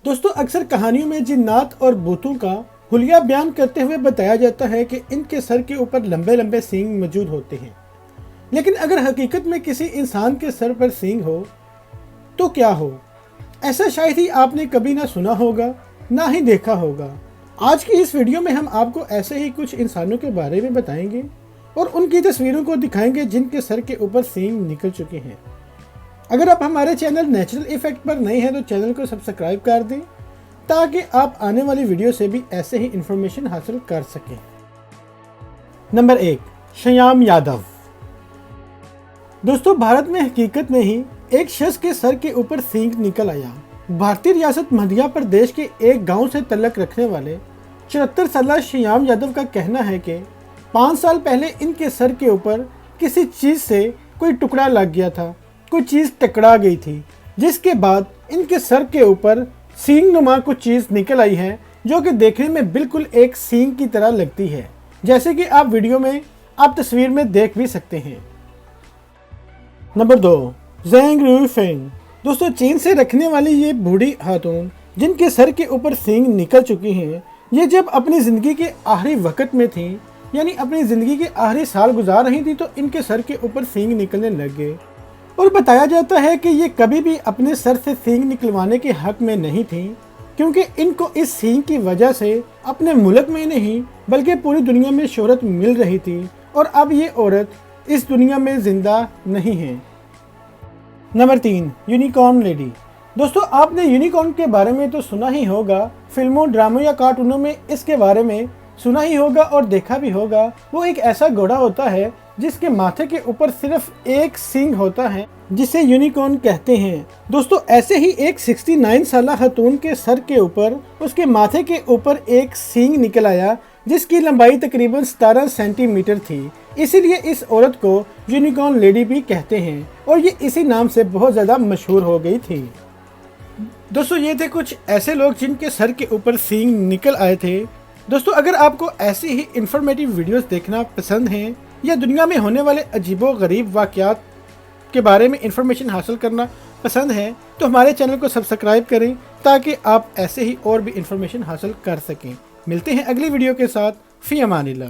दोस्तों अक्सर कहानियों में जिन्नात और भूतों का हुलिया बयान करते हुए बताया जाता है कि इनके सर के ऊपर लंबे लंबे सींग मौजूद होते हैं। लेकिन अगर हकीकत में किसी इंसान के सर पर सींग हो तो क्या हो? ऐसा शायद ही आपने कभी ना सुना होगा ना ही देखा होगा। आज की इस वीडियो में हम आपको ऐसे ही कुछ इंसानों के बारे में बताएंगे और उनकी तस्वीरों को दिखाएंगे जिनके सर के ऊपर सींग निकल चुके हैं। अगर आप हमारे चैनल नेचुरल इफेक्ट पर नए हैं तो चैनल को सब्सक्राइब कर दें ताकि आप आने वाली वीडियो से भी ऐसे ही इंफॉर्मेशन हासिल कर सकें। नंबर 1, श्याम यादव। दोस्तों भारत में हकीकत में ही एक शख्स के सर के ऊपर सींग निकल आया। भारतीय रियासत मध्य प्रदेश के एक गांव से तल्लक रखने वाले 74 साल श्याम यादव का कहना है कि 5 साल पहले इनके सर के ऊपर किसी चीज़ से कोई टुकड़ा लग गया था, कोई चीज़ टकरा गई थी, जिसके बाद इनके सर के ऊपर सींग नुमा कुछ चीज़ निकल आई है जो कि देखने में बिल्कुल एक सींग की तरह लगती है, जैसे कि आप वीडियो में आप तस्वीर में देख भी सकते हैं। Number 2, Zeng Ruifeng. दोस्तों चीन से रखने वाली ये बूढ़ी खातून जिनके सर के ऊपर सींग निकल चुकी हैं, ये जब अपनी ज़िंदगी के आखिरी वक्त में थी, यानी अपनी ज़िंदगी के आखिरी साल गुजार रही थी, तो इनके सर के ऊपर सींग निकलने लग गए। और बताया जाता है कि ये कभी भी अपने सर से सींग निकलवाने के हक में नहीं थी, क्योंकि इनको इस सींग की वजह से अपने मुल्क में नहीं बल्कि पूरी दुनिया में शोहरत मिल रही थी और अब ये औरत इस दुनिया में जिंदा नहीं है। Number 3, unicorn lady. दोस्तों आपने यूनिकॉर्न के बारे में तो सुना ही होगा, फिल्मों, ड्रामों या कार्टूनों में इसके बारे में सुना ही होगा और देखा भी होगा। वो एक ऐसा घोड़ा होता है जिसके माथे के ऊपर सिर्फ एक सींग होता है, जिसे यूनिकॉर्न कहते हैं। दोस्तों ऐसे ही एक 69 साल खातून के सर के ऊपर उसके माथे के ऊपर एक सींग निकल आया जिसकी लंबाई तकरीबन 17 सेंटीमीटर थी। इसीलिए इस औरत को यूनिकॉर्न लेडी भी कहते हैं और ये इसी नाम से बहुत ज़्यादा मशहूर हो गई थी। दोस्तों ये थे कुछ ऐसे लोग जिनके सर के ऊपर सींग निकल आए थे। दोस्तों अगर आपको ऐसी ही इंफॉर्मेटिव वीडियोस देखना पसंद हैं या दुनिया में होने वाले अजीबो गरीब वाक़यात के बारे में इंफॉर्मेशन हासिल करना पसंद है तो हमारे चैनल को सब्सक्राइब करें ताकि आप ऐसे ही और भी इंफॉर्मेशन हासिल कर सकें। मिलते हैं अगली वीडियो के साथ। फ़ी अमानिल्लाह।